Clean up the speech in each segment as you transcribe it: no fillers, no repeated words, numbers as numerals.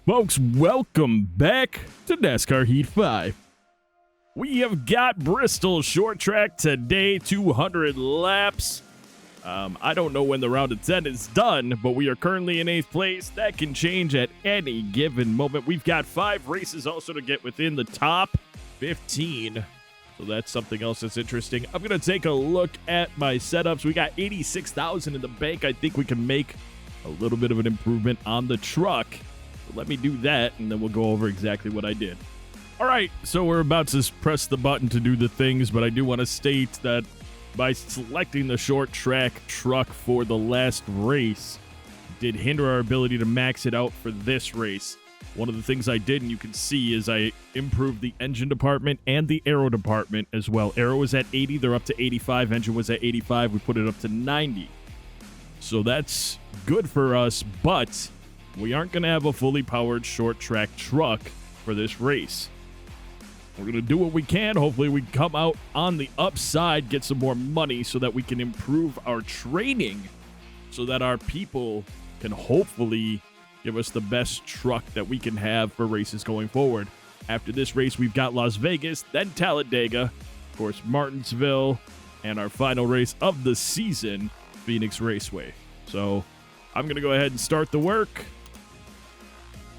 Folks, welcome back to NASCAR Heat 5. We have got Bristol short track today, 200 laps. I don't know when the round of 10 is done, but we are currently in 8th place. That can change at any given moment. We've got 5 races also to get within the top 15. So that's something else that's interesting. I'm going to take a look at my setups. We got 86,000 in the bank. I think we can make a little bit of an improvement on the truck. Let me do that, and then we'll go over exactly what I did. All right, so we're about to press the button to do the things, but I do want to state that by selecting the short track truck for the last race, it did hinder our ability to max it out for this race. One of the things I did, and you can see, is I improved the engine department and the aero department as well. Aero was at 80, they're up to 85. Engine was at 85, we put it up to 90. So that's good for us, but we aren't going to have a fully powered short track truck for this race. We're going to do what we can. Hopefully we come out on the upside, get some more money so that we can improve our training so that our people can hopefully give us the best truck that we can have for races going forward. After this race, we've got Las Vegas, then Talladega, of course, Martinsville, and our final race of the season, Phoenix Raceway. So I'm going to go ahead and start the work.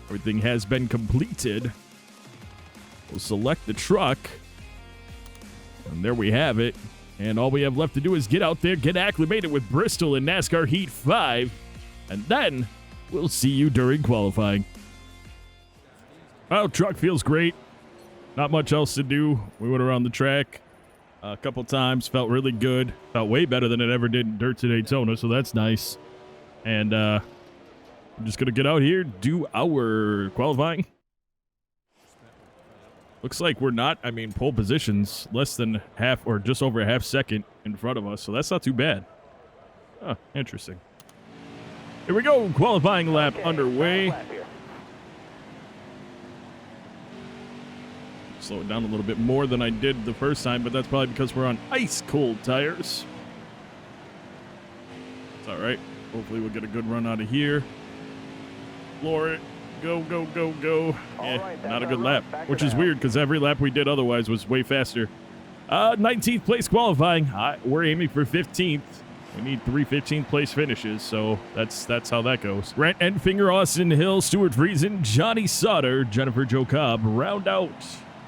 Everything has been completed. We'll select the truck. And there we have it. And all we have left to do is get out there, get acclimated with Bristol in NASCAR Heat 5. And then we'll see you during qualifying. Oh, truck feels great. Not much else to do. We went around the track a couple times. Felt really good. Felt way better than it ever did in Dirt to Daytona, so that's nice. And, I'm just going to get out here, do our qualifying. Looks like we're not, pole positions less than half or just over a half second in front of us, so that's not too bad. Huh, interesting. Here we go, qualifying lap underway. Slow it down a little bit more than I did the first time, but that's probably because we're on ice-cold tires. It's all right. Hopefully we'll get a good run out of here. Floor it. Go, go, go, go. Yeah, not a good lap, which is weird because every lap we did otherwise was way faster. 19th place qualifying. We're aiming for 15th. We need 3 15th place finishes, so that's how that goes. Brent Enfinger, Austin Hill, Stuart Friesen, Johnny Sauter, Jennifer Jo Cobb round out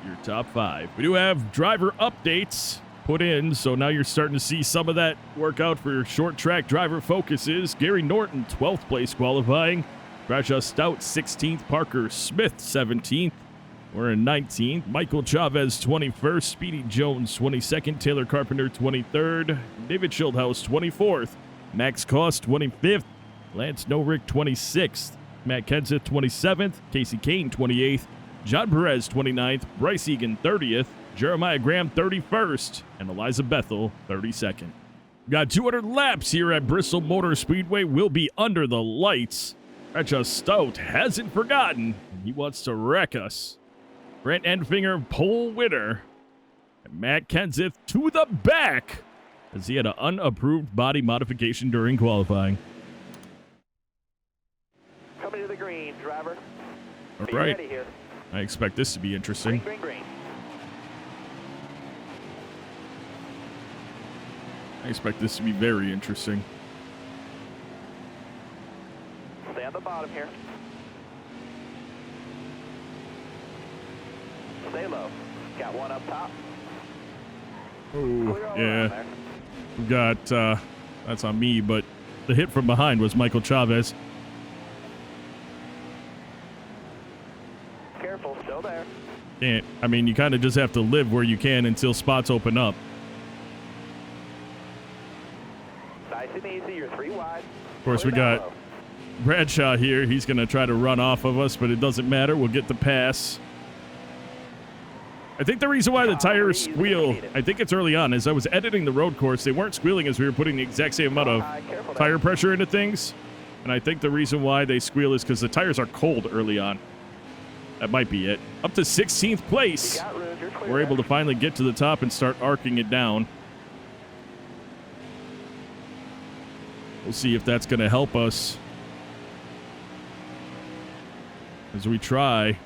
your top 5. We do have driver updates put in, so now you're starting to see some of that work out for your short track driver focuses. Gary Norton, 12th place qualifying. Bradshaw Stout, 16th. Parker Smith, 17th. We're in 19th. Michael Chavez, 21st. Speedy Jones, 22nd. Taylor Carpenter, 23rd. David Schildhaus, 24th. Max Koss, 25th. Lance Norick, 26th. Matt Kenseth, 27th. Casey Kane, 28th. John Perez, 29th. Bryce Egan, 30th. Jeremiah Graham, 31st. And Eliza Bethel, 32nd. We've got 200 laps here at Bristol Motor Speedway. We'll be under the lights. Bradshaw Stout hasn't forgotten. He wants to wreck us. Brent Enfinger, pole winner. And Matt Kenseth to the back as he had an unapproved body modification during qualifying. Coming to the green, driver. All Be right. ready here. I expect this to be interesting. Green, green, green. I expect this to be very interesting. Stay on the bottom here. Stay low. Got one up top. Oh, Clear all around yeah. there. We got, that's on me, but the hit from behind was Michael Chavez. Careful, still there. You kind of just have to live where you can until spots open up. Nice and easy, you're 3 wide. Of course, we got Bradshaw here. He's going to try to run off of us, but it doesn't matter. We'll get the pass. I think the reason why the tires squeal, I think it's early on, as I was editing the road course, they weren't squealing as we were putting the exact same amount of tire pressure into things. And I think the reason why they squeal is because the tires are cold early on. That might be it. Up to 16th place. We're able to finally get to the top and start arcing it down. We'll see if that's going to help us. as we try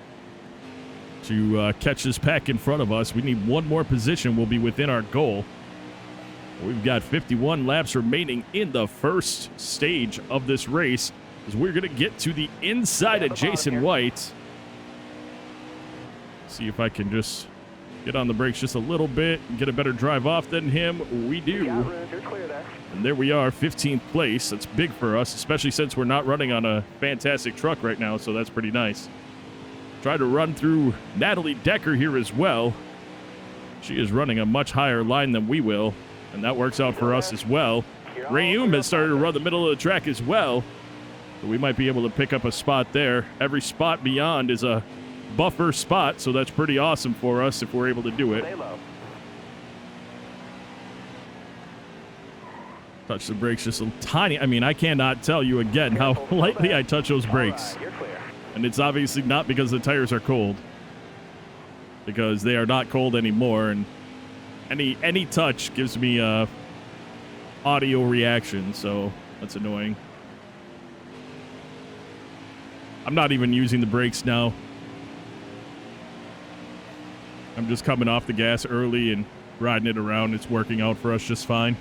to catch this pack in front of us. We need one more position. We'll be within our goal. We've got 51 laps remaining in the first stage of this race, as we're going to get to the inside of Jason White. See if I can just get on the brakes just a little bit and get a better drive off than him. We do. And there we are, 15th place. That's big for us, especially since we're not running on a fantastic truck right now, so that's pretty nice. Try to run through Natalie Decker here as well. She is running a much higher line than we will, and that works out for us as well. Rayum has started to run the middle of the track as well, so we might be able to pick up a spot there. Every spot beyond is a buffer spot, so that's pretty awesome for us if we're able to do it. Touch the brakes just a tiny. I mean, I cannot tell you again how lightly I touch those brakes. And it's obviously not because the tires are cold, because they are not cold anymore, and any touch gives me a audio reaction, so that's annoying. I'm not even using the brakes now. I'm just coming off the gas early and riding it around. It's working out for us just fine.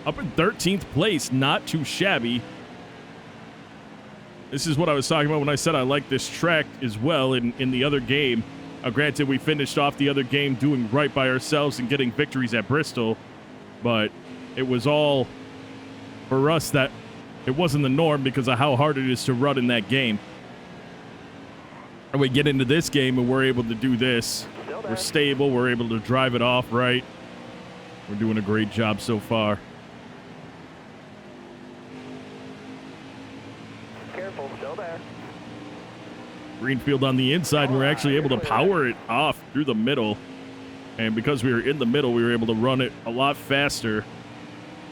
Up in 13th place, not too shabby. This is what I was talking about when I said I like this track as well in the other game. Granted, we finished off the other game doing right by ourselves and getting victories at Bristol, but it was all for us that it wasn't the norm because of how hard it is to run in that game. And we get into this game and we're able to do this. We're stable. We're able to drive it off right. We're doing a great job so far. Careful, still there. Greenfield on the inside. We're actually able to power it off through the middle. And because we were in the middle, we were able to run it a lot faster.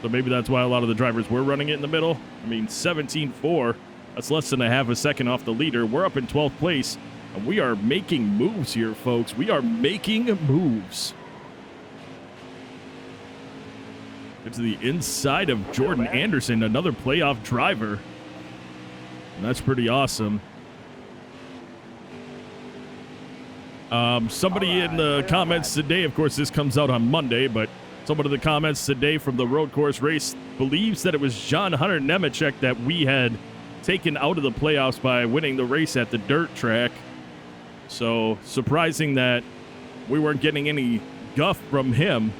So maybe that's why a lot of the drivers were running it in the middle. I mean, 17.4. That's less than a half a second off the leader. We're up in 12th place, and we are making moves here, folks. We are making moves. Get to the inside of Jordan Anderson, another playoff driver. And that's pretty awesome. Somebody in the comments today, of course, this comes out on Monday, but someone in the comments today from the road course race believes that it was John Hunter Nemechek that we had taken out of the playoffs by winning the race at the dirt track. So surprising that we weren't getting any guff from him.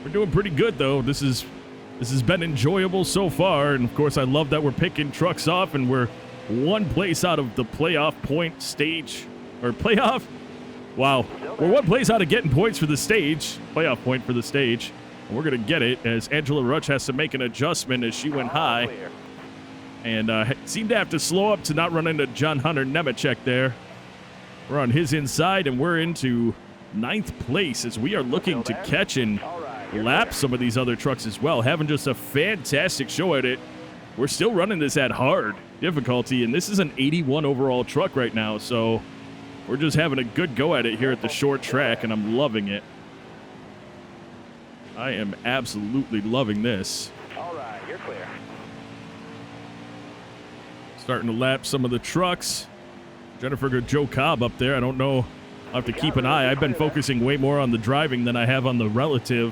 We're doing pretty good though. This has been enjoyable so far, and of course I love that we're picking trucks off and we're one place out of the playoff point stage, or playoff. Wow, we're one place out of getting points for the stage, playoff point for the stage. And we're going to get it as Angela Rutsch has to make an adjustment as she went high. And seemed to have to slow up to not run into John Hunter Nemechek there. We're on his inside, and we're into 9th place as we are looking to catch and lap some of these other trucks as well. Having just a fantastic show at it. We're still running this at hard difficulty, and this is an 81 overall truck right now. So we're just having a good go at it here at the short track, and I'm loving it. I am absolutely loving this. All right, you're clear. Starting to lap some of the trucks. Jennifer got Joe Cobb up there. I don't know. I'll have to keep an eye. I've been focusing way more on the driving than I have on the relative.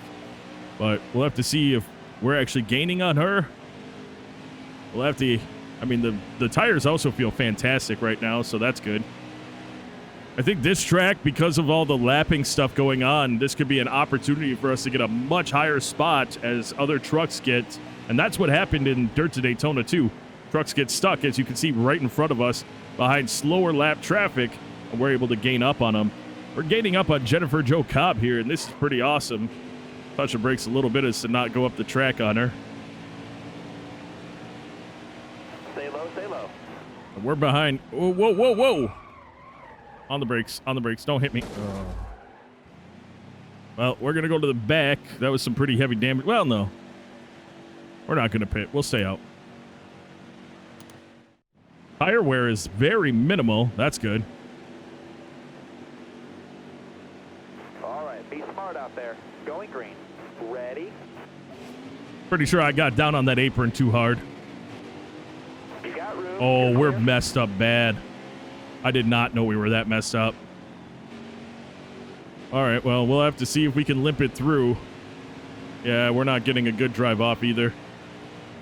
But we'll have to see if we're actually gaining on her. We'll have to... I mean, the tires also feel fantastic right now, so that's good. I think this track, because of all the lapping stuff going on, this could be an opportunity for us to get a much higher spot as other trucks get. And that's what happened in Dirt to Daytona, too. Trucks get stuck, as you can see right in front of us, behind slower lap traffic, and we're able to gain up on them. We're gaining up on Jennifer Jo Cobb here, and this is pretty awesome. Touch the brakes a little bit as to not go up the track on her. Stay low, stay low. And we're behind. Whoa, whoa, whoa, whoa. On the brakes, don't hit me. Oh. Well, we're going to go to the back. That was some pretty heavy damage. Well, no. We're not going to pit. We'll stay out. Tire wear is very minimal. That's good. All right, be smart out there. Going green. Ready? Pretty sure I got down on that apron too hard. You got room. Oh, You're we're clear. messed up bad. I did not know we were that messed up. All right, well, we'll have to see if we can limp it through. Yeah, we're not getting a good drive off either.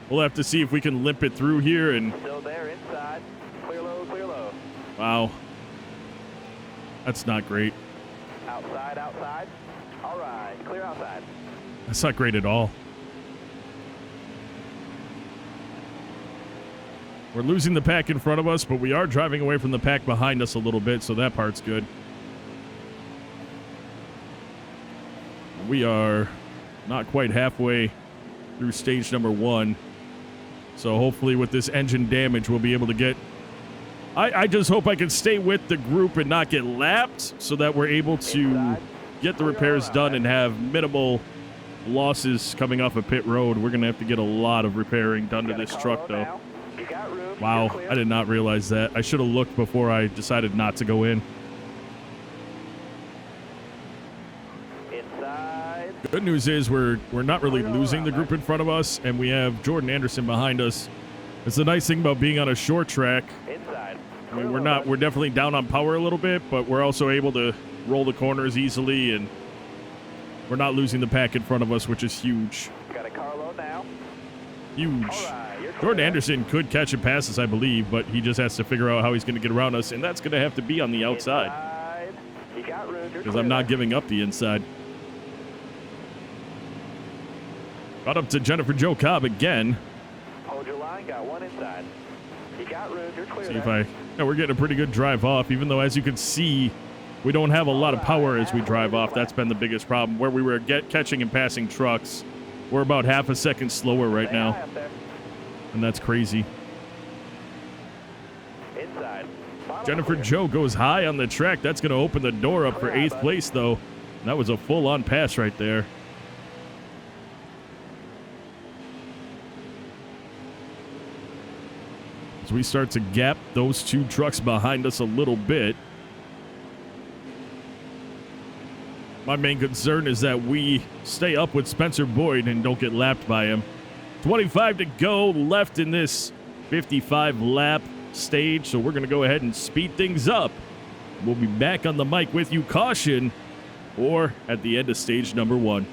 We'll have to see if we can limp it through here and... Still there inside. Clear low, clear low. Wow. That's not great. Outside, outside. All right, clear outside. That's not great at all. We're losing the pack in front of us, but we are driving away from the pack behind us a little bit, so that part's good. We are not quite halfway through stage number 1. So hopefully with this engine damage, we'll be able to get... I just hope I can stay with the group and not get lapped so that we're able to get the repairs done and have minimal losses coming off of pit road. We're going to have to get a lot of repairing done to this truck, though. You got room. Wow, You're clear. I did not realize that. I should have looked before I decided not to go in. Inside. Good news is we're not really losing the group in front of us, and we have Jordan Anderson behind us. It's the nice thing about being on a short track. Inside. I mean, we're definitely down on power a little bit, but we're also able to roll the corners easily, and we're not losing the pack in front of us, which is huge. Got a car low now. Huge. All right, you're clear. Jordan Anderson could catch and pass us, I believe, but he just has to figure out how he's going to get around us, and that's going to have to be on the outside, Inside. You got room. You're because clear I'm not there. giving up the inside. Got up to Jennifer Jo Cobb again. Hold your line. Got one inside. You got room. You're clear See if there. we're getting a pretty good drive off, even though, as you can see, we don't have a lot of power as we drive off. That's been the biggest problem. Where we were catching and passing trucks, we're about half a second slower right Stay high now, up there. and that's crazy. Inside. Bottom Jennifer clear. Jo goes high on the track. That's going to open the door up for 8th place, though. And that was a full-on pass right there. As we start to gap those two trucks behind us a little bit. My main concern is that we stay up with Spencer Boyd and don't get lapped by him. 25 to go left in this 55 lap stage, so we're going to go ahead and speed things up. We'll be back on the mic with you. Caution, or at the end of stage number 1.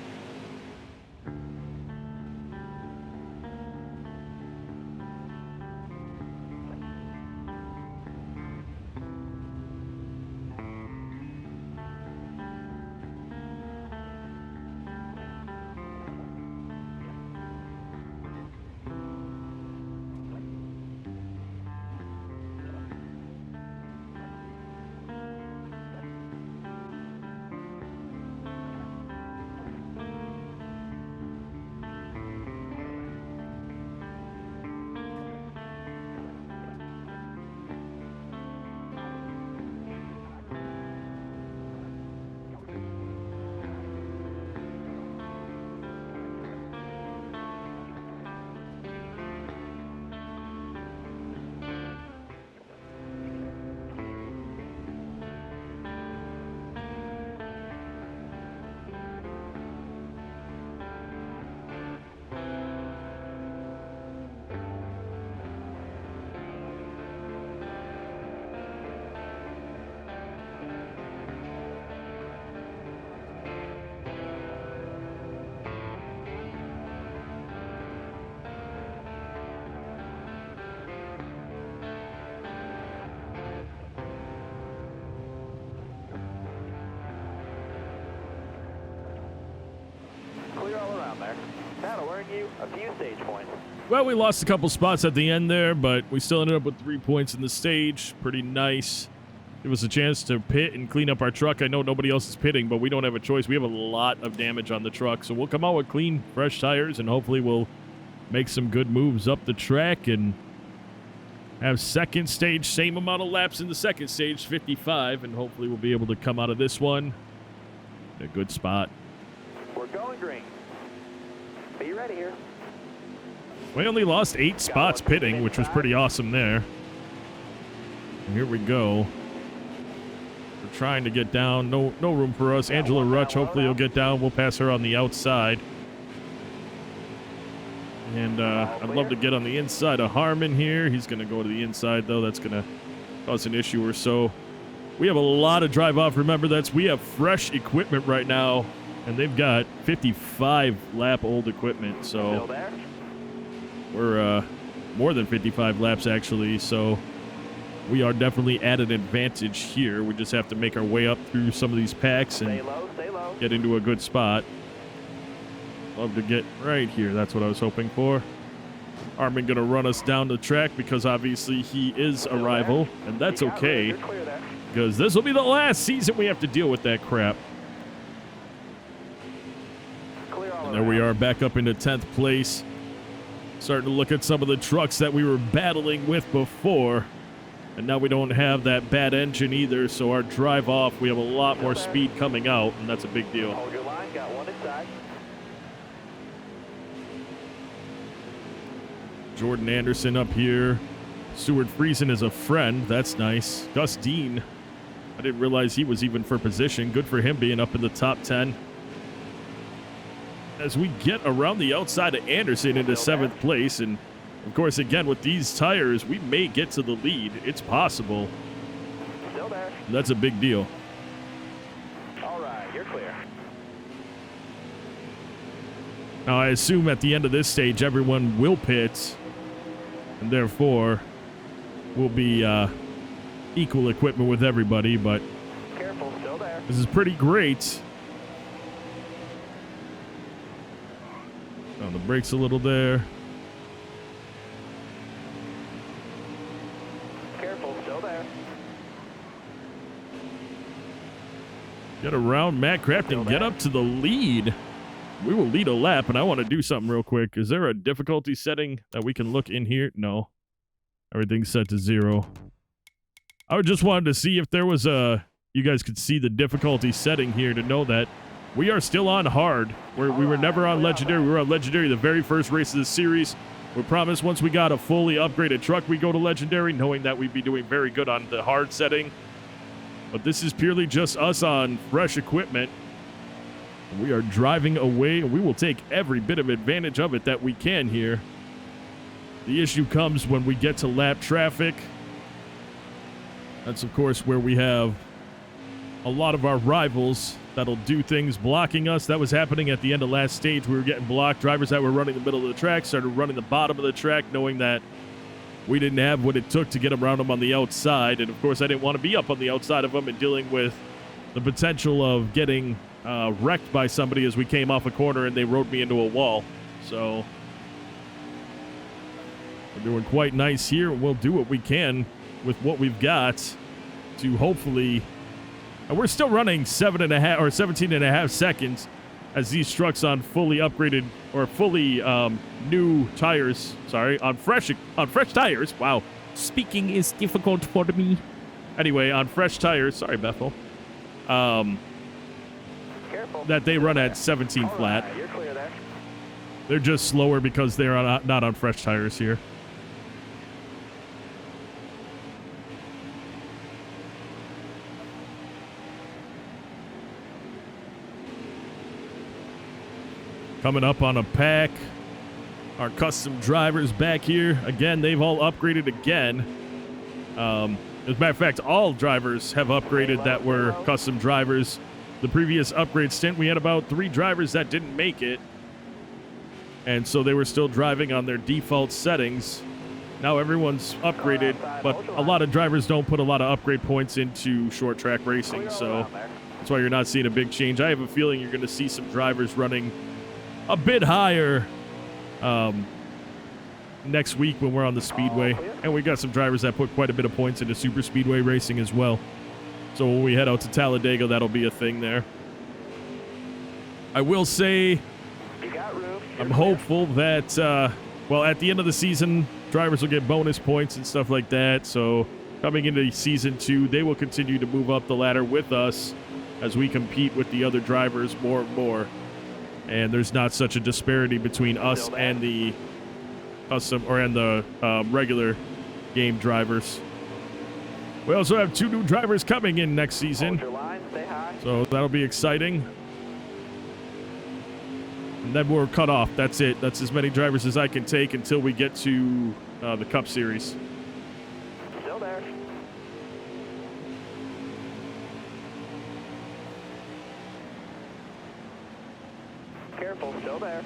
Clear all around there. That'll earn you a few stage points. Well, we lost a couple spots at the end there, but we still ended up with 3 points in the stage. Pretty nice. Give us a chance to pit and clean up our truck. I know nobody else is pitting, but we don't have a choice. We have a lot of damage on the truck, so we'll come out with clean, fresh tires, and hopefully we'll make some good moves up the track and have second stage, same amount of laps in the second stage, 55, and hopefully we'll be able to come out of this one in a good spot. We're going green. Be ready here. We only lost 8 spots pitting, which was pretty awesome there. And here we go. We're trying to get down. No room for us. Angela Rutch, hopefully will get down. We'll pass her on the outside. And I'd love to get on the inside of Harmon here. He's going to go to the inside, though. That's going to cause an issue or so. We have a lot of drive off. Remember, we have fresh equipment right now, and they've got 55 lap old equipment. So we're more than 55 laps, actually. So we are definitely at an advantage here. We just have to make our way up through some of these packs and get into a good spot. Love to get right here. That's what I was hoping for. Harmon going to run us down the track because obviously he is a rival, and that's okay because this will be the last season we have to deal with that crap. And there we are back up into 10th place. Starting to look at some of the trucks that we were battling with before. And now we don't have that bad engine either, so our drive off, we have a lot more speed coming out, and that's a big deal. Hold your line, got one inside. Jordan Anderson up here. Stuart Friesen is a friend. That's nice. Gus Dean. I didn't realize he was even for position. Good for him being up in the top 10. As we get around the outside of Anderson into 7th place, and of course, again, with these tires, we may get to the lead. It's possible. Still there. That's a big deal. All right, you're clear. Now, I assume at the end of this stage, everyone will pit, and therefore will be equal equipment with everybody, but Careful, still there. this is pretty great. On the brakes a little there. Careful, still there. Get around Matt Crafton, get up to the lead. We will lead a lap, and I want to do something real quick. Is there a difficulty setting that we can look in here? No. Everything's set to 0. I just wanted to see if there was you guys could see the difficulty setting here to know that we are still on hard. We were never on Legendary. We were on Legendary the very first race of the series. We promised once we got a fully upgraded truck, we go to Legendary, knowing that we'd be doing very good on the hard setting. But this is purely just us on fresh equipment. We are driving away, and we will take every bit of advantage of it that we can here. The issue comes when we get to lap traffic. That's, of course, where we have a lot of our rivals that'll do things blocking us. That was happening at the end of last stage. We were getting blocked. Drivers that were running the middle of the track started running the bottom of the track, knowing that we didn't have what it took to get around them on the outside. And, of course, I didn't want to be up on the outside of them and dealing with the potential of getting wrecked by somebody as we came off a corner and they rode me into a wall. So we're doing quite nice here. We'll do what we can with what we've got to hopefully... And we're still running 7.5 or 17.5 seconds as these trucks on fully upgraded or fully new tires. Sorry, on fresh tires. Wow, speaking is difficult for me. Anyway, on fresh tires. Sorry, Bethel. That they run at 17 flat. Right, you're clear there. They're just slower because they're not on fresh tires here. Coming up on a pack. Our custom drivers back here. Again, they've all upgraded again. As a matter of fact, all drivers have upgraded that were custom drivers. The previous upgrade stint, we had about 3 drivers that didn't make it. And so they were still driving on their default settings. Now everyone's upgraded, but a lot of drivers don't put a lot of upgrade points into short track racing. So that's why you're not seeing a big change. I have a feeling you're going to see some drivers running a bit higher next week when we're on the Speedway. And we got some drivers that put quite a bit of points into Super Speedway racing as well. So when we head out to Talladega, that'll be a thing there. I will say I'm hopeful that, well, at the end of the season, drivers will get bonus points and stuff like that. So coming into Season 2, they will continue to move up the ladder with us as we compete with the other drivers more and more. And there's not such a disparity between us and the custom and the regular game drivers. We also have 2 new drivers coming in next season, so that'll be exciting. And then we're cut off. That's it. That's as many drivers as I can take until we get to the Cup Series. Still there. Careful, still there.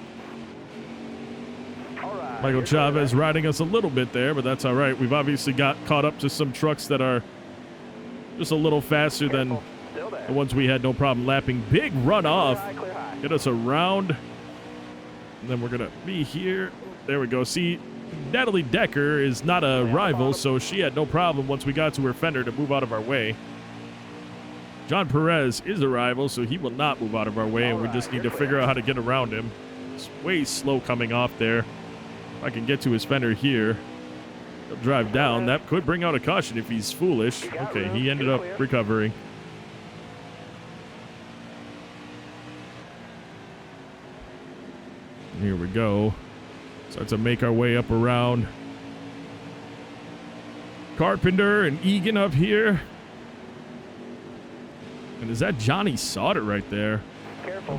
All right. Michael Chavez riding us a little bit there, but that's all right. We've obviously got caught up to some trucks that are just a little faster than the ones we had no problem lapping. Big run off. Clear high. Get us around. And then we're going to be here. There we go. See, Natalie Decker is not a rival, so she had no problem once we got to her fender to move out of our way. John Perez is a rival, so he will not move out of our way, and we just need to figure out how to get around him. It's way slow coming off there. If I can get to his fender here, he'll drive down. That could bring out a caution if he's foolish. Okay, he ended up recovering. Here we go. Start to make our way up around Carpenter and Egan up here. And is that Johnny Sauter right there?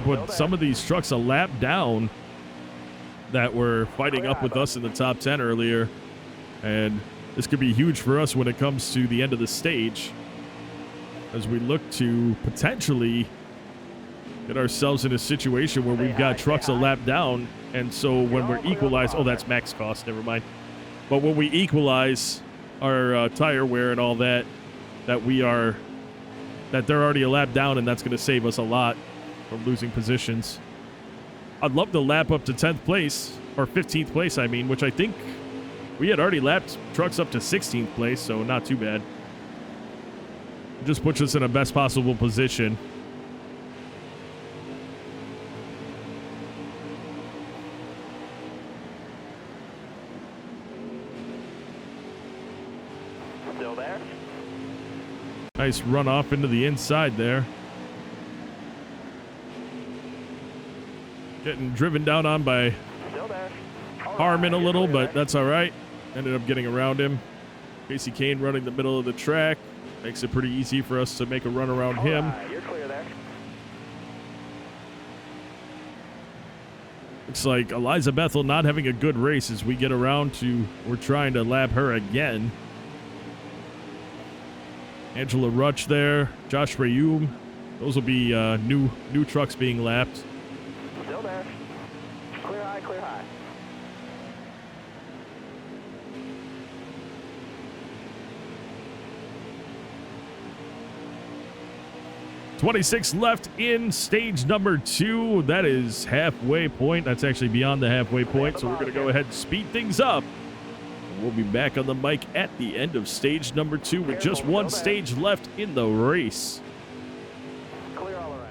But some of these trucks a lap down that were fighting up with us in the top 10 earlier. And this could be huge for us when it comes to the end of the stage, as we look to potentially get ourselves in a situation where we've got trucks a lap down. And so when we're equalized, oh, that's max cost, never mind. But when we equalize our tire wear and all that, that they're already a lap down, and that's going to save us a lot from losing positions. I'd love to lap up to 10th place, or 15th place, I mean, which I think we had already lapped trucks up to 16th place, so not too bad. It just puts us in a best possible position. Still there. Nice run off into the inside there. Getting driven down on by Harmon a little, but that's all right. Ended up getting around him. Casey Kane running the middle of the track. Makes it pretty easy for us to make a run around him. You're clear there. Looks like Eliza Bethel not having a good race as we get around to, we're trying to lap her again. Angela Rutch there, Josh Rayum. Those will be new trucks being lapped. Still there. Clear high, clear high. 26 left in stage number 2. That is halfway point. That's actually beyond the halfway point, so we're going to go ahead and speed things up. We'll be back on the mic at the end of stage number 2 with just one stage left in the race. Clear all around.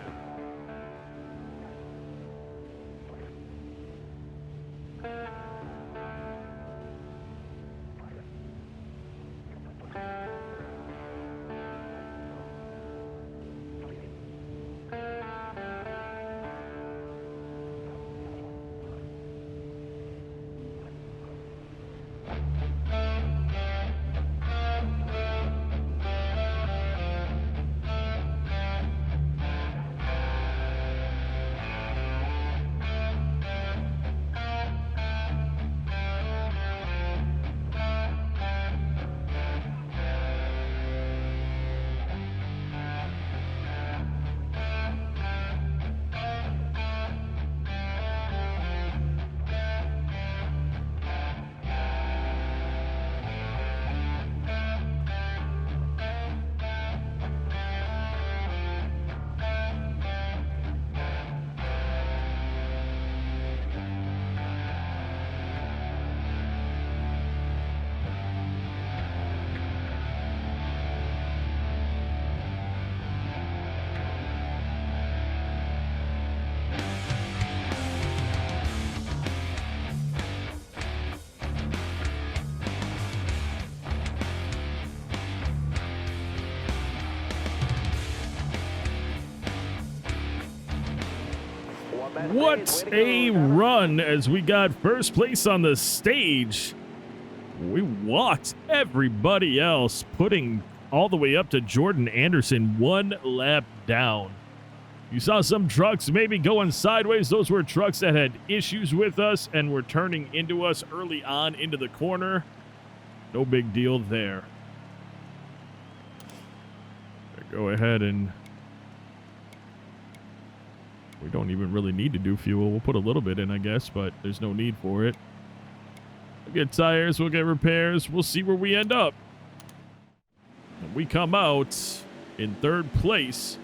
What a run as we got first place on the stage. We walked everybody else, putting all the way up to Jordan Anderson 1 lap down. You saw some trucks maybe going sideways. Those were trucks that had issues with us and were turning into us early on into the corner. No big deal there. Go ahead and... we don't even really need to do fuel. We'll put a little bit in, I guess, but there's no need for it. We'll get tires, we'll get repairs. We'll see where we end up. And we come out in 3rd place.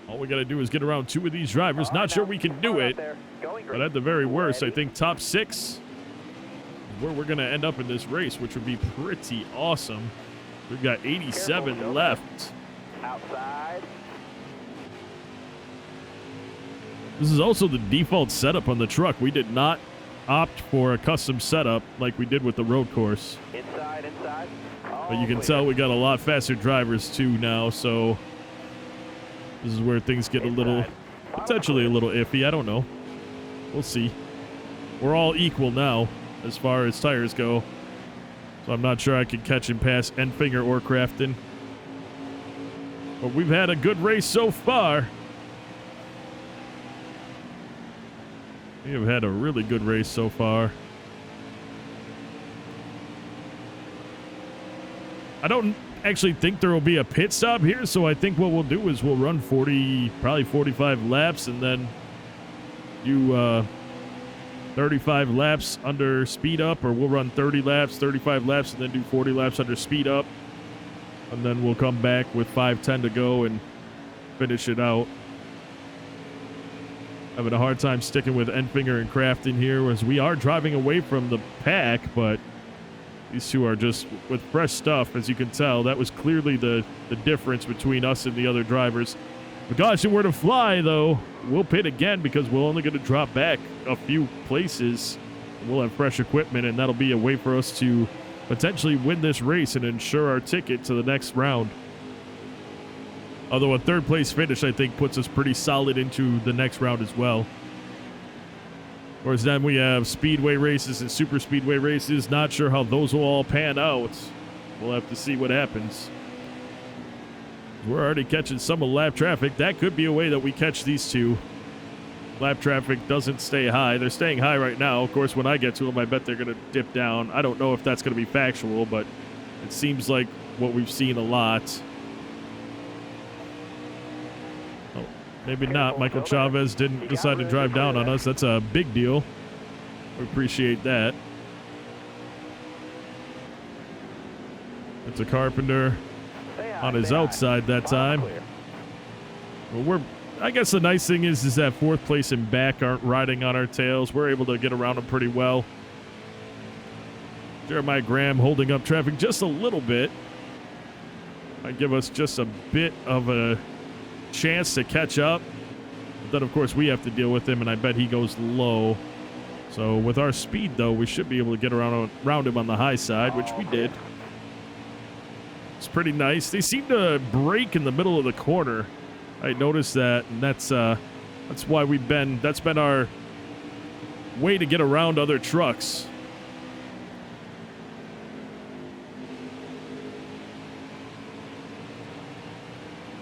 All we got to do is get around 2 of these drivers. Not sure we can do it, but at the very worst, I think top 6 is where we're going to end up in this race, which would be pretty awesome. We've got 87 left. Outside. This is also the default setup on the truck. We did not opt for a custom setup like we did with the road course. Inside. But you can tell we got a lot faster drivers too now, so this is where things get a little, potentially a little iffy. I don't know. We'll see. We're all equal now as far as tires go, so I'm not sure I can catch and pass Enfinger or Crafton. But we've had a good race so far. We have had a really good race so far. I don't actually think there will be a pit stop here, so I think what we'll do is we'll run 40, probably 45 laps, and then do 35 laps under speed up, or we'll run 30 laps, 35 laps, and then do 40 laps under speed up. And then we'll come back with 5:10 to go and finish it out. Having a hard time sticking with Enfinger and Crafton here, as we are driving away from the pack, but these two are just with fresh stuff. As you can tell, that was clearly the difference between us and the other drivers. If caution were to fly, though, we'll pit again because we're only going to drop back a few places. We'll have fresh equipment, and that'll be a way for us to potentially win this race and ensure our ticket to the next round. Although a 3rd place finish, I think, puts us pretty solid into the next round as well. Of course, then we have speedway races and super speedway races. Not sure how those will all pan out. We'll have to see what happens. We're already catching some of lap traffic. That could be a way that we catch these two. Lap traffic doesn't stay high. They're staying high right now. Of course, when I get to them, I bet they're going to dip down. I don't know if that's going to be factual, but it seems like what we've seen a lot. Oh, maybe not. Michael Chavez didn't decide to drive down on us. That's a big deal. We appreciate that. It's a Carpenter on his outside that time. Well, I guess the nice thing is that 4th place and back aren't riding on our tails. We're able to get around them pretty well. Jeremiah Graham holding up traffic just a little bit. Might give us just a bit of a chance to catch up. But then, of course, we have to deal with him, and I bet he goes low. So with our speed, though, we should be able to get around him on the high side, which we did. It's pretty nice. They seem to brake in the middle of the corner. I noticed that, and that's why that's been our way to get around other trucks.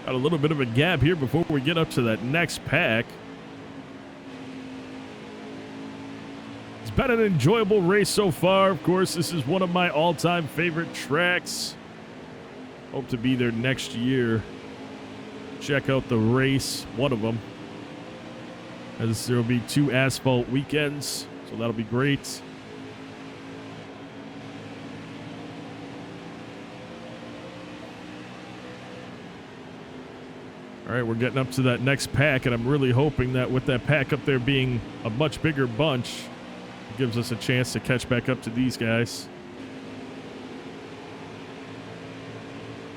Got a little bit of a gap here before we get up to that next pack. It's been an enjoyable race so far. Of course, this is one of my all-time favorite tracks. Hope to be there next year. Check out the race, one of them, as there will be 2 asphalt weekends, so that'll be great. All right, we're getting up to that next pack, and I'm really hoping that with that pack up there being a much bigger bunch, it gives us a chance to catch back up to these guys.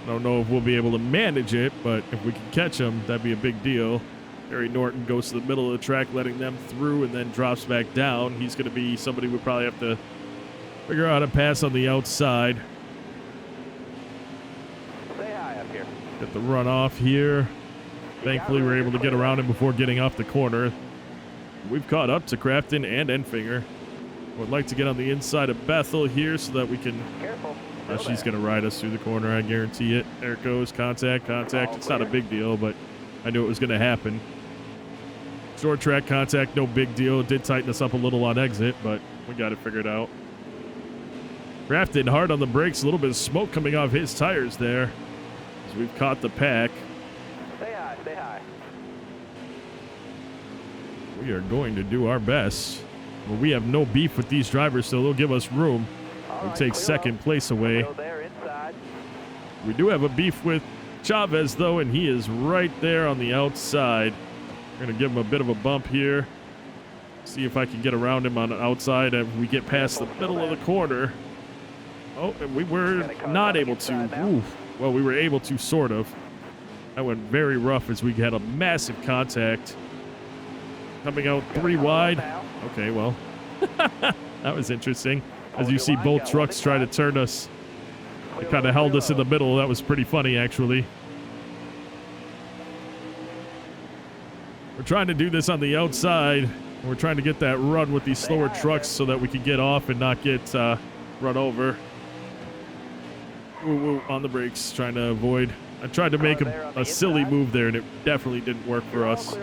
I don't know if we'll be able to manage it, but if we can catch them, that'd be a big deal. Harry Norton goes to the middle of the track, letting them through, and then drops back down. He's going to be somebody we probably have to figure out how to pass on the outside. Say hi up here. Get the run off here. Thankfully, we're able to get around him before getting off the corner. We've caught up to Crafton and Enfinger. Would like to get on the inside of Bethel here so that we can... Careful. She's going to ride us through the corner, I guarantee it. There it goes. Contact. It's not a big deal, but I knew it was going to happen. Short track contact, no big deal. It did tighten us up a little on exit, but we got it figured out. Crafted hard on the brakes, a little bit of smoke coming off his tires there as we've caught the pack. Stay high, stay high. We are going to do our best. Well, we have no beef with these drivers, so they'll give us room. All We right, take clear second up. place away. Go there inside. We do have a beef with Chavez, though, and he is right there on the outside. We're going to give him a bit of a bump here. See if I can get around him on the outside as we get past the middle of the corner. Oh, and we were not able to. Oof. Well, we were able to, sort of. That went very rough as we had a massive contact. Coming out 3 wide. Okay, well, that was interesting. As you see both trucks try to turn us. They kind of held us in the middle. That was pretty funny, actually. We're trying to do this on the outside. We're trying to get that run with these slower trucks so that we can get off and not get run over. Ooh, on the brakes, trying to avoid. I tried to make a silly move there, and it definitely didn't work for us.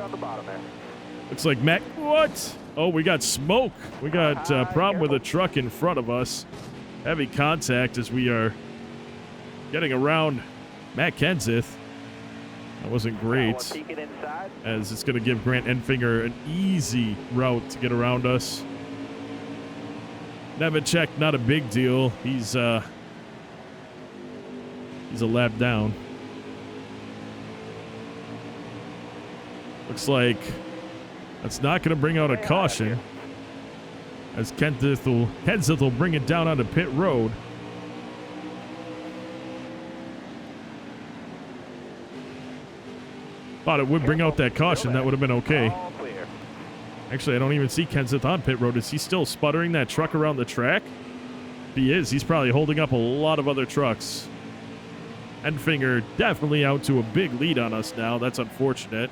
Looks like Mac. What? Oh, we got smoke. We got a problem with a truck in front of us. Heavy contact as we are getting around Matt Kenseth. That wasn't great, as it's going to give Grant Enfinger an easy route to get around us. Nemechek, not a big deal. He's a lap down. Looks like that's not going to bring out a caution, as Kenseth will bring it down onto pit road. Thought it would bring out that caution. That would have been okay. Actually, I don't even see Kenseth on pit road. Is he still sputtering that truck around the track? If he is, he's probably holding up a lot of other trucks. Enfinger definitely out to a big lead on us now. That's unfortunate.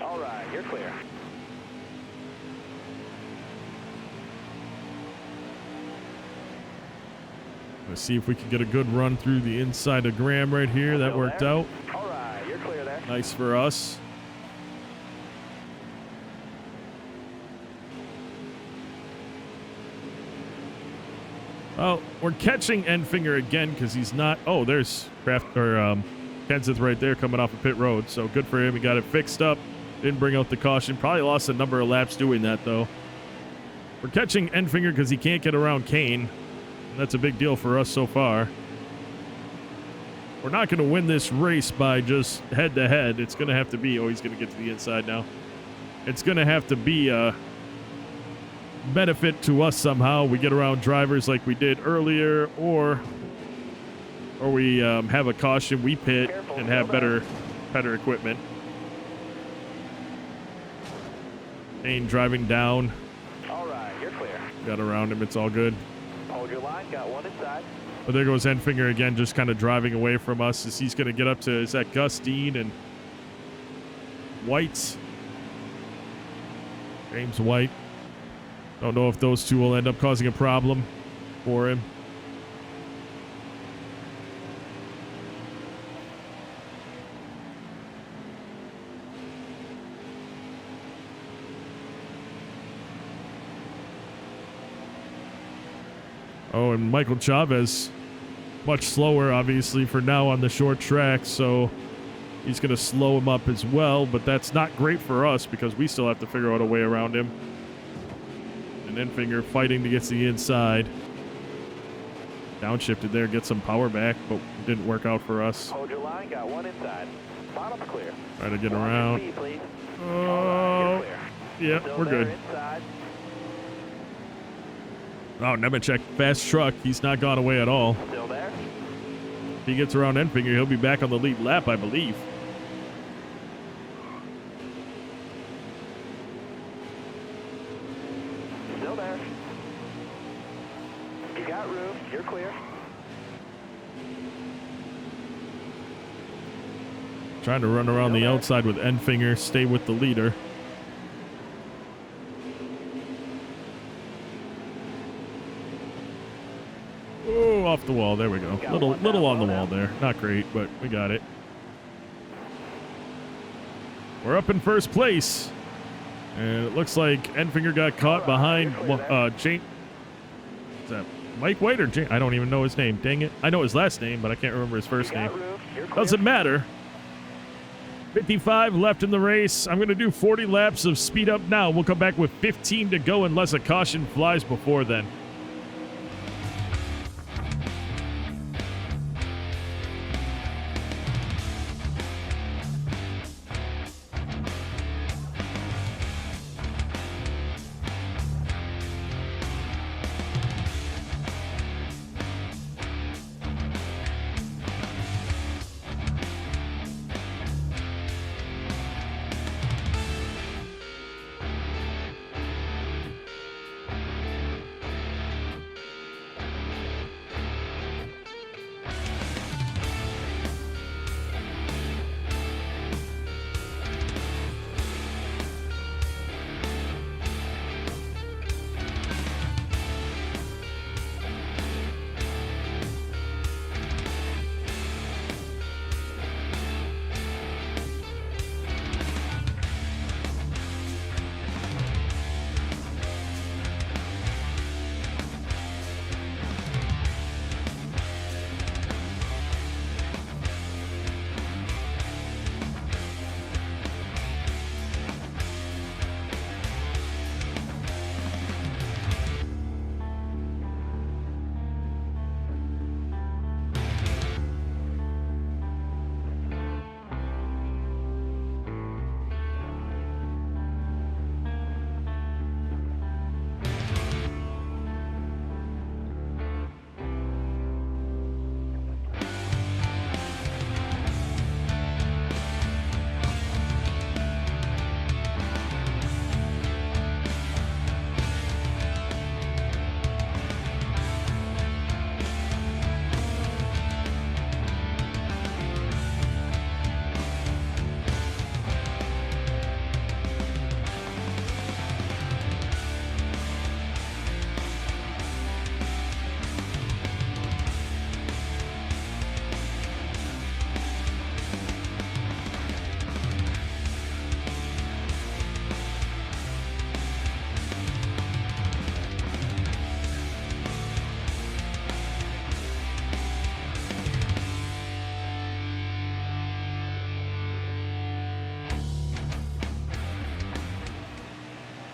All right, you're clear. Let's see if we can get a good run through the inside of Graham right here. That worked out. All right, you're clear there. Nice for us. Oh, we're catching Enfinger again because he's not. Oh, there's Kenseth right there coming off of pit road. So good for him. He got it fixed up. Didn't bring out the caution. Probably lost a number of laps doing that, though. We're catching Enfinger because he can't get around Kane. And that's a big deal for us so far. We're not going to win this race by just head-to-head. It's going to have to be... Oh, he's going to get to the inside now. It's going to have to be a benefit to us somehow. We get around drivers like we did earlier, or we have a caution, we pit, and have better equipment. Kane driving down. All right, you're clear. Got around him. It's all good. Hold your line. Got one inside. But there goes Enfinger again, just kind of driving away from us as he's going to get up to, is that Gus Dean and White? James White. Don't know if those two will end up causing a problem for him. Oh, and Michael Chavez, much slower, obviously, for now on the short track, so he's going to slow him up as well, but that's not great for us because we still have to figure out a way around him. And Enfinger fighting to get to the inside. Downshifted there, get some power back, but it didn't work out for us. Hold your line. Got one inside. Bottom's clear. Try to get around. Speed, please. Oh, Right, yeah, Still we're there good. Inside. Oh, Nemechek, fast truck. He's not gone away at all. Still there. If he gets around Enfinger, he'll be back on the lead lap, I believe. Still there. You got room. You're clear. Trying to run around the outside with Enfinger, stay with the leader. Oh, off the wall. There we go. Little on the wall there. Not great, but we got it. We're up in first place. And it looks like Enfinger got caught behind Jane. Is that Mike White or Jane? I don't even know his name. Dang it. I know his last name, but I can't remember his first name. Doesn't matter. 55 left in the race. I'm going to do 40 laps of speed up now. We'll come back with 15 to go unless a caution flies before then.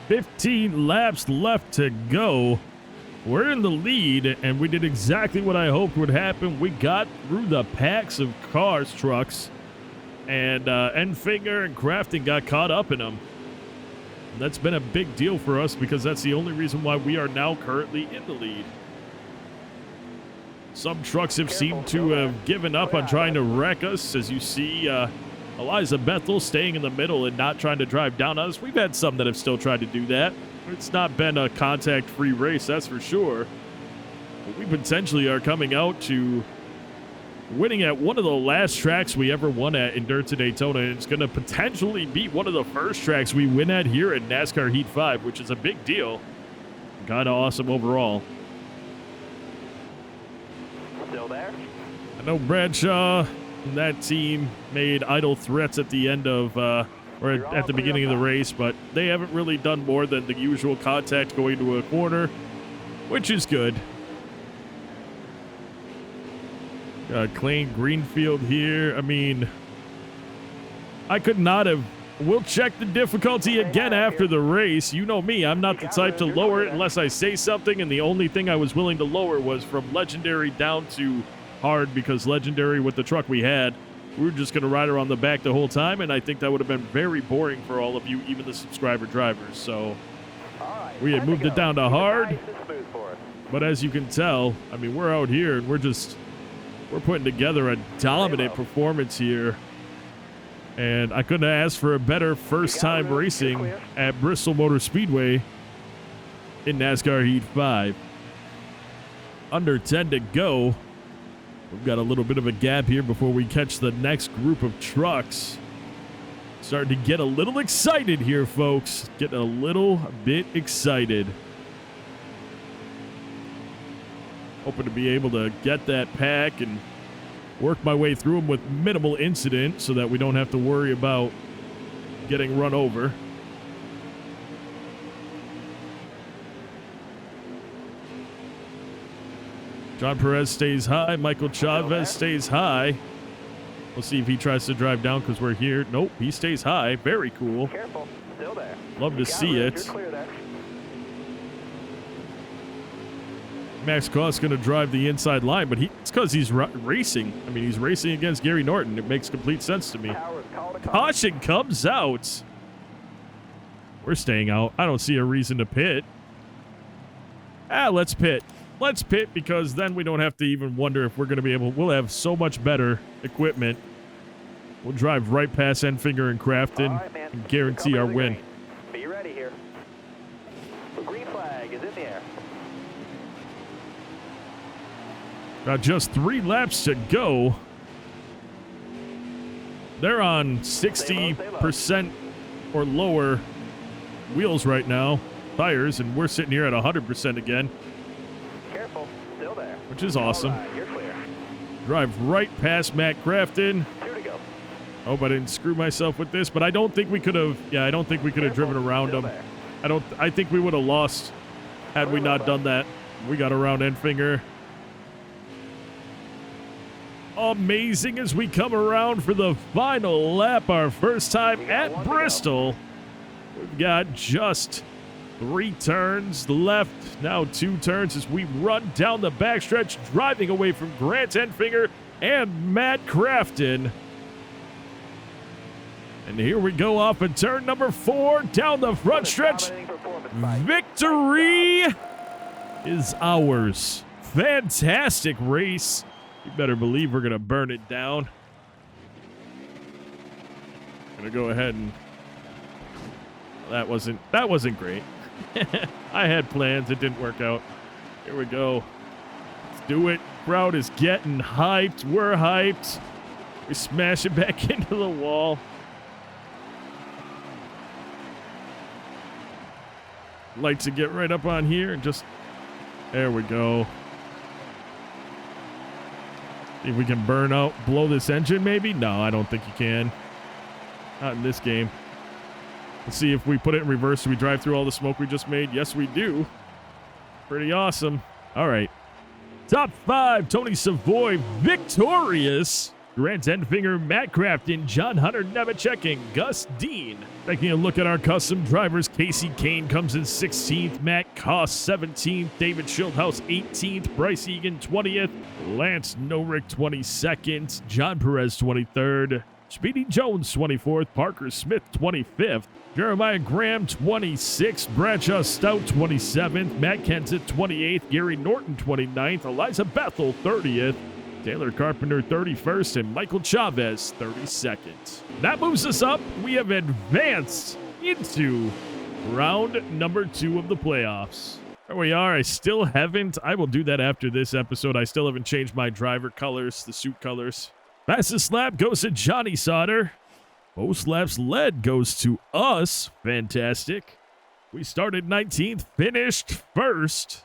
"15 laps left to go. We're in the lead, and we did exactly what I hoped would happen. We got through the packs of cars, trucks, and Enfinger and Crafton got caught up in them. That's been a big deal for us because that's the only reason why we are now currently in the lead. Some trucks have seemed to have given up on trying to wreck us, as you see Eliza Bethel staying in the middle and not trying to drive down us. We've had some that have still tried to do that. It's not been a contact-free race, that's for sure. But we potentially are coming out to winning at one of the last tracks we ever won at in Dirt to Daytona. It's going to potentially be one of the first tracks we win at here at NASCAR Heat 5, which is a big deal. Kind of awesome overall. Still there? I know Bradshaw and that team made idle threats at the end of, or at the beginning of the race, but they haven't really done more than the usual contact going to a corner, which is good. Clayne Greenfield here. I mean, I could not have. We'll check the difficulty again after the race. You know me, I'm not the type to lower it unless I say something, and the only thing I was willing to lower was from Legendary down to hard, because Legendary, with the truck we had, we were just going to ride around the back the whole time, and I think that would have been very boring for all of you, even the subscriber drivers. So we had moved it down to hard, but as you can tell, I mean, we're out here and we're putting together a dominant performance here, and I couldn't have asked for a better first time racing at Bristol Motor Speedway in NASCAR Heat 5. Under 10 to go. We've got a little bit of a gap here before we catch the next group of trucks. Starting to get a little excited here, folks. Getting a little bit excited. Hoping to be able to get that pack and work my way through them with minimal incident so that we don't have to worry about getting run over. John Perez stays high. Michael Chavez stays high. We'll see if he tries to drive down because we're here. Nope, he stays high. Very cool. Careful. Still there. Love to see it. You're clear there. Max Cost's going to drive the inside line, but it's because he's racing. I mean, he's racing against Gary Norton. It makes complete sense to me. Caution comes out. We're staying out. I don't see a reason to pit. Let's pit. Let's pit because then we don't have to even wonder if we're going to be able. We'll have so much better equipment. We'll drive right past Enfinger and Crafton and guarantee our win. Be ready here. The green flag is in the air. Got just 3 laps to go. They're on 60% or lower wheels right now, tires, and we're sitting here at 100% again. Careful, still there. Which is awesome. All right, you're clear. Drive right past Matt Crafton. 2 to go. Hope I didn't screw myself with this, but I don't think we could have. Yeah, I don't think we could have driven around him. I think we would have lost had we not done that. We got around Enfinger. Amazing as we come around for the final lap, our first time at Bristol. We've got just 3 turns left, now 2 turns as we run down the backstretch, driving away from Grant Enfinger and Matt Crafton. And here we go off of turn number 4, down the front stretch. Victory is ours. Fantastic race. You better believe we're going to burn it down. Going to go ahead and... That wasn't great. I had plans. It didn't work out. Here we go. Let's do it. Crowd is getting hyped. We're hyped. We smash it back into the wall. Like to get right up on here and just... There we go. See if we can blow this engine maybe? No, I don't think you can. Not in this game. Let's see if we put it in reverse. Do we drive through all the smoke we just made? Yes, we do. Pretty awesome. All right. Top 5, Tony Savoy victorious. Grant Enfinger, Matt Crafton, John Hunter Nemechek, and Gus Dean. Taking a look at our custom drivers, Casey Kane comes in 16th, Matt Koss 17th, David Schildhaus 18th, Bryce Egan 20th, Lance Norick 22nd, John Perez 23rd, Speedy Jones 24th, Parker Smith 25th, Jeremiah Graham 26th, Bradshaw Stout 27th, Matt Kenseth 28th, Gary Norton 29th, Eliza Bethel 30th, Taylor Carpenter 31st, and Michael Chavez 32nd. That moves us up. We have advanced into round number 2 of the playoffs. There we are. I will do that after this episode. I still haven't changed my driver colors, the suit colors. Fastest lap goes to Johnny Sauter. Most laps led goes to us. Fantastic. We started 19th, finished 1st.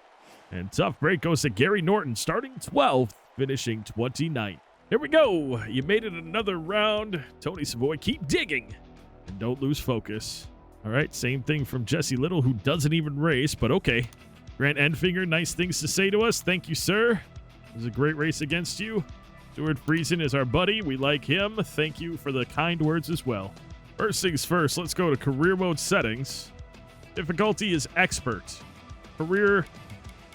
And tough break goes to Gary Norton, starting 12th. Finishing 29th. Here we go. You made it another round. Tony Savoy, keep digging and don't lose focus. All right, same thing from Jesse Little, who doesn't even race, but okay. Grant Enfinger, nice things to say to us. Thank you, sir. It was a great race against you. Stuart Friesen is our buddy. We like him. Thank you for the kind words as well. First things first, let's go to career mode settings. Difficulty is expert. Career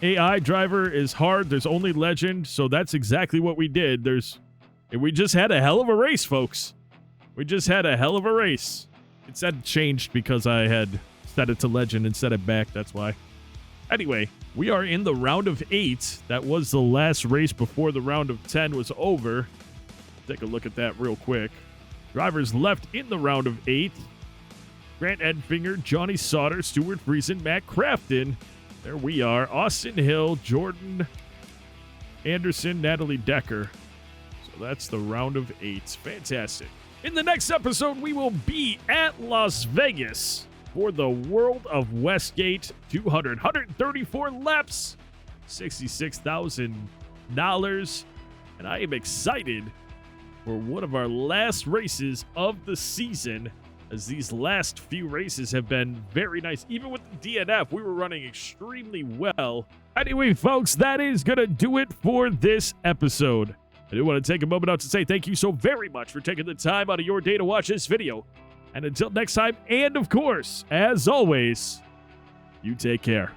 AI driver is hard. There's only legend, so that's exactly what we did. We just had a hell of a race, folks. We just had a hell of a race. It said changed because I had set it to legend and set it back. That's why. Anyway, we are in the round of 8. That was the last race before the round of 10 was over. Take a look at that real quick. Drivers left in the round of 8. Grant Enfinger, Johnny Sauter, Stuart Friesen, Matt Crafton. There we are. Austin Hill, Jordan Anderson, Natalie Decker. So that's the round of 8. Fantastic. In the next episode, we will be at Las Vegas for the World of Westgate 134 laps, $66,000. And I am excited for one of our last races of the season. as these last few races have been very nice. Even with the DNF, we were running extremely well. Anyway, folks, that is going to do it for this episode. I do want to take a moment out to say thank you so very much for taking the time out of your day to watch this video. And until next time, and of course, as always, you take care.